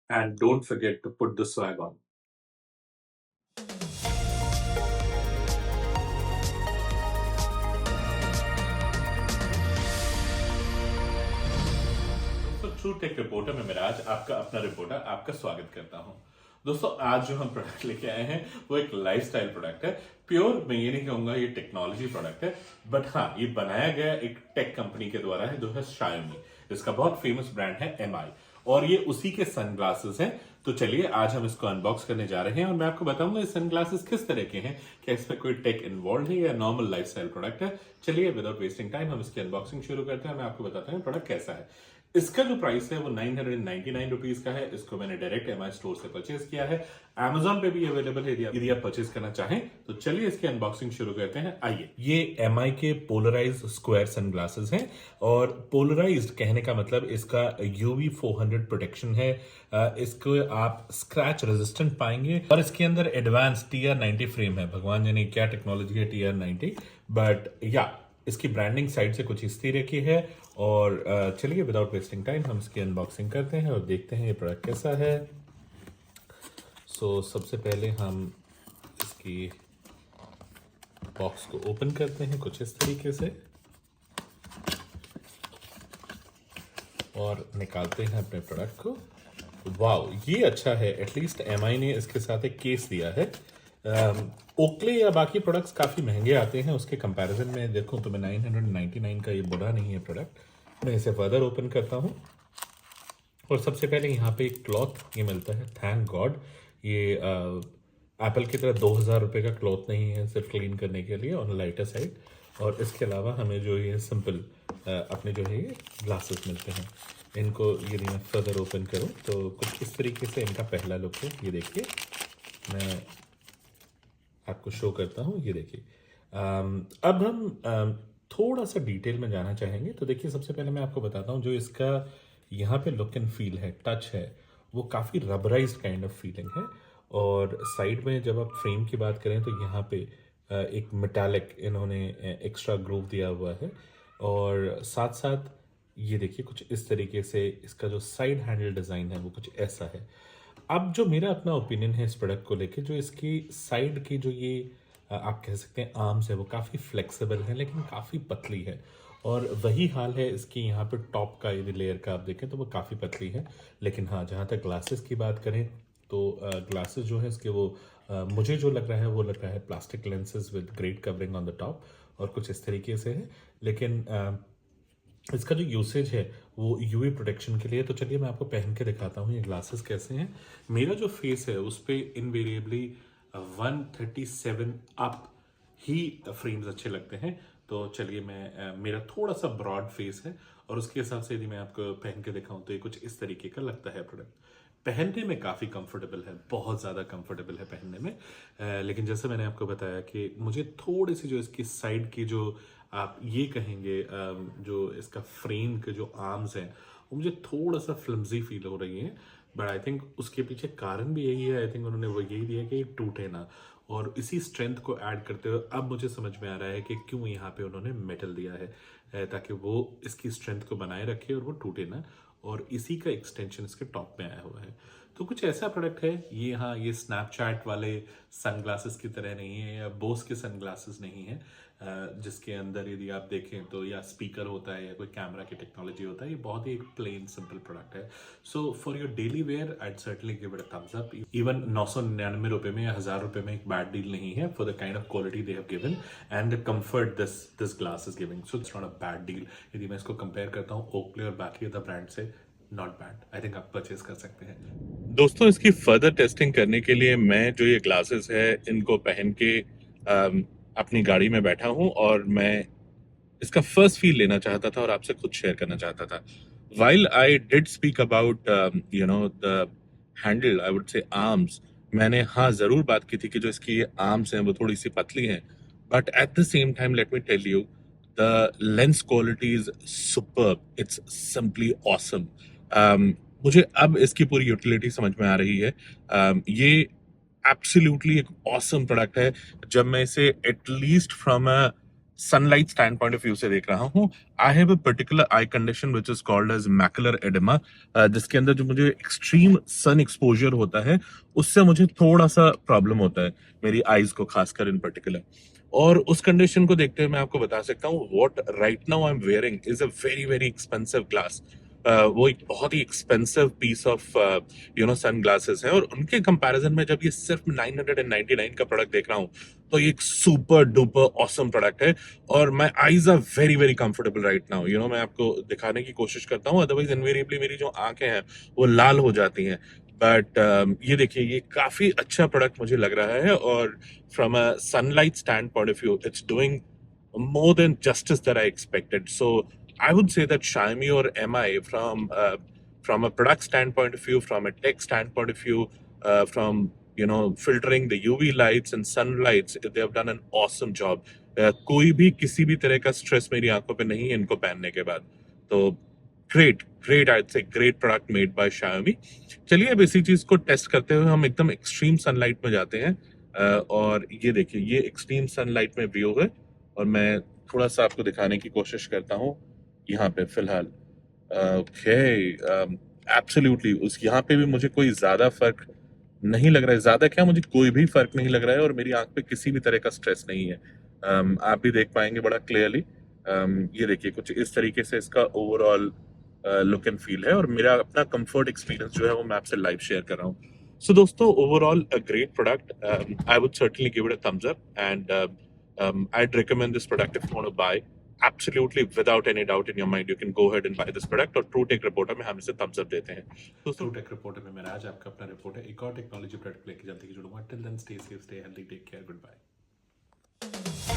and don't forget to put the swag on. दोस्तों, true take reporter में मिराज आपका अपना रिपोर्टर आपका स्वागत करता हूं। दोस्तों, आज जो हम प्रोडक्ट लेके आए हैं वो एक लाइफस्टाइल प्रोडक्ट है। प्योर मैं ये नहीं कहूंगा ये टेक्नोलॉजी प्रोडक्ट है, बट हाँ, ये बनाया गया एक टेक कंपनी के द्वारा है जो है Xiaomi। इसका बहुत फेमस ब्रांड है MI और ये उसी के सनग्लासेस हैं। तो चलिए आज हम इसको अनबॉक्स करने जा रहे हैं और मैं आपको बताऊंगा ये सनग्लासेस किस तरह के हैं, क्या इसमें कोई टेक इन्वॉल्व है या नॉर्मल लाइफस्टाइल प्रोडक्ट है। चलिए विदाउट वेस्टिंग टाइम हम इसकी अनबॉक्सिंग शुरू करते हैं। मैं आपको बताता हूँ प्रोडक्ट कैसा है। इसका जो प्राइस है वो 999 रुपीज का है। इसको मैंने डायरेक्ट MI स्टोर से परचेज किया है। Amazon पे भी अवेलेबल है यदि आप परचेज करना चाहें। तो चलिए इसकी अनबॉक्सिंग शुरू करते हैं। आइए, ये MI के पोलराइज्ड स्क्वायर सनग्लासेस हैं और पोलराइज्ड कहने का मतलब इसका UV 400 प्रोटेक्शन है। इसको आप स्क्रैच रेजिस्टेंट पाएंगे और इसके अंदर एडवांस TR90 फ्रेम है। भगवान जाने क्या टेक्नोलॉजी है TR90, बट या इसकी ब्रांडिंग साइड से कुछ इस तरह की है। और चलिए विदाउट वेस्टिंग टाइम हम इसकी अनबॉक्सिंग करते हैं और देखते हैं ये प्रोडक्ट कैसा है। सबसे पहले हम इसकी बॉक्स को ओपन करते हैं कुछ इस तरीके से और निकालते हैं अपने प्रोडक्ट को। वाओ, ये अच्छा है। एटलीस्ट MI ने इसके साथ एक केस दिया है। ओक्ले या बाकी प्रोडक्ट्स काफ़ी महंगे आते हैं उसके कंपैरिजन में देखूं तो मैं 999 का ये बुरा नहीं है प्रोडक्ट। मैं इसे फर्दर ओपन करता हूं और सबसे पहले यहाँ पे एक क्लॉथ ये मिलता है। थैंक गॉड, ये एप्पल की तरह 2000 रुपये का क्लॉथ नहीं है सिर्फ क्लीन करने के लिए, ऑन लाइटर साइड। और इसके अलावा हमें जो ये सिंपल अपने जो है ये ग्लासेस मिलते हैं। इनको यदि मैं फर्दर ओपन करूँ तो कुछ इस तरीके से इनका पहला लुक है। ये देखिए, मैं आपको शो करता हूँ। ये देखिए, अब हम थोड़ा सा डिटेल में जाना चाहेंगे। तो देखिए, सबसे पहले मैं आपको बताता हूँ जो इसका यहाँ पे लुक एंड फील है, टच है, वो काफ़ी रबराइज्ड काइंड ऑफ फीलिंग है। और साइड में जब आप फ्रेम की बात करें तो यहाँ पे एक मेटालिक इन्होंने एक्स्ट्रा ग्रूव दिया हुआ है। और साथ साथ ये देखिए कुछ इस तरीके से इसका जो साइड हैंडल डिज़ाइन है वो कुछ ऐसा है। अब जो मेरा अपना ओपिनियन है इस प्रोडक्ट को लेके, जो इसकी साइड की जो ये आप कह सकते हैं आर्म्स है वो काफ़ी फ्लेक्सिबल है लेकिन काफ़ी पतली है। और वही हाल है इसकी यहाँ पे टॉप का यदि लेयर का आप देखें तो वो काफ़ी पतली है। लेकिन हाँ, जहाँ तक ग्लासेस की बात करें तो ग्लासेस जो है इसके वो मुझे जो लग रहा है वो लग रहा है plastic lenses with great covering on the top और कुछ इस तरीके से है। लेकिन इसका जो यूसेज है वो यूवी प्रोटेक्शन के लिए। तो चलिए मैं आपको पहन के दिखाता हूँ ये ग्लासेस कैसे हैं। मेरा जो फेस है उस पर इनवेरिएबली 137 अप ही फ्रेम्स अच्छे लगते हैं। तो चलिए मेरा थोड़ा सा ब्रॉड फेस है और उसके हिसाब से यदि मैं आपको पहन के दिखाऊं तो ये कुछ इस तरीके का लगता है प्रोडक्ट। पहनने में काफ़ी कंफर्टेबल है, बहुत ज़्यादा कंफर्टेबल है पहनने में। लेकिन जैसे मैंने आपको बताया कि मुझे थोड़ी सी जो इसकी साइड की जो आप ये कहेंगे जो इसका फ्रेम के जो आर्म्स हैं वो मुझे थोड़ा सा फ्लिम्जी फील हो रही है। बट आई थिंक उसके पीछे कारण भी यही है। आई थिंक उन्होंने वो यही दिया कि टूटे ना, और इसी स्ट्रेंथ को ऐड करते हुए अब मुझे समझ में आ रहा है कि क्यों यहाँ पे उन्होंने मेटल दिया है, ताकि वो इसकी स्ट्रेंथ को बनाए रखे और वो टूटे ना। और इसी का एक्सटेंशन इसके टॉप में आया हुआ है। तो कुछ ऐसा प्रोडक्ट है ये। हाँ, ये स्नैपचैट वाले सनग्लासेस की तरह नहीं है या बोस के सनग्लासेस नहीं है जिसके अंदर यदि आप देखें तो या स्पीकर होता है या कोई कैमरा की टेक्नोलॉजी होता है। ये बहुत ही एक प्लेन सिंपल प्रोडक्ट है। So for your daily wear I certainly give it a thumbs up. Even 999 रुपए में या 1000 रुपए में एक बैड डील नहीं है for the kind of quality they have given and the comfort this glass is giving. So it's not a bad deal. यदि मैं इसको कंपेयर करता हूँ ओक्ले और बाकी अदर ब्रांड से, नॉट बैड। आई थिंक आप परचेज कर सकते हैं। दोस्तों, इसकी फर्दर टेस्टिंग करने के लिए मैं जो ये ग्लासेस है इनको पहन के अपनी गाड़ी में बैठा हूं और मैं इसका फर्स्ट फील लेना चाहता था और आपसे खुद शेयर करना चाहता था। While I did speak about the handle, I would say arms, मैंने हाँ जरूर बात की थी कि जो इसकी आर्म्स हैं वो थोड़ी सी पतली हैं, but at the same time let me tell you the lens quality is superb, it's simply awesome. मुझे अब इसकी पूरी यूटिलिटी समझ में आ रही है। ये एब्सोल्युटली एक ऑसम प्रोडक्ट है। जब मैं इसे at least from a sunlight standpoint of view से देख रहा हूँ, I have a particular eye condition which is called age macular oedema, जिसके अंदर जो मुझे एक्सट्रीम सन एक्सपोजर होता है उससे मुझे थोड़ा सा प्रॉब्लम होता है, मेरी आईज को खासकर इन पर्टिकुलर। और उस कंडीशन को देखते हुए मैं आपको बता सकता हूँ what right now I am wearing is a very very expensive glass. वो एक बहुत ही expensive piece of sunglasses है, और उनके कंपैरिजन में जब ये सिर्फ 999 का प्रोडक्ट देख रहा हूँ तो ये एक सुपर डुपर ऑसम प्रोडक्ट है, और my eyes are very very comfortable right now. मैं आपको दिखाने की कोशिश करता हूँ, अदरवाइज इनवेरिएबली मेरी जो आंखें हैं वो लाल हो जाती हैं। बट ये देखिए, ये काफी अच्छा प्रोडक्ट मुझे लग रहा है, और from a sunlight standpoint of view it's doing more than justice that I expected. So I would say that Xiaomi or MI, from a product standpoint of view, from a tech standpoint of view, from filtering the UV lights and sunlights, they have done an awesome job. कोई भी किसी भी तरह का stress मेरी आंखों पे नहीं है इनको पहनने के बाद। तो ग्रेट ग्रेट, आई से great product made by Xiaomi। चलिए अब इसी चीज को टेस्ट करते हुए हम एकदम एक्सट्रीम सनलाइट में जाते हैं। और ये देखिए, ये एक्सट्रीम सनलाइट में व्यू है, और मैं थोड़ा सा आपको दिखाने की कोशिश करता हूँ यहाँ पे फिलहाल। ओके, एब्सोल्युटली उस यहाँ पे भी मुझे कोई ज्यादा फर्क नहीं लग रहा है, ज्यादा क्या, मुझे कोई भी फर्क नहीं लग रहा है, और मेरी आंख पे किसी भी तरह का स्ट्रेस नहीं है। आप भी देख पाएंगे बड़ा क्लियरली। ये देखिए, कुछ इस तरीके से इसका ओवरऑल लुक एंड फील है, और मेरा अपना कंफर्ट एक्सपीरियंस जो है वो मैं आपसे लाइव शेयर कर रहा हूँ। सो दोस्तों, overall a great product. I would certainly give it a thumbs up, and I'd recommend this product if you want to buy. Absolutely, without any doubt in your mind, you can go ahead and buy this product. और true take reporter में हम इसे thumbs up देते हैं। दोस्तों, true take reporter में मैं राज आपका अपना रिपोर्टर एक और टेक्नोलॉजी प्रोडक्ट लेके जल्दी जुड़ूंगा। Till then, stay safe, stay healthy, take care, good bye.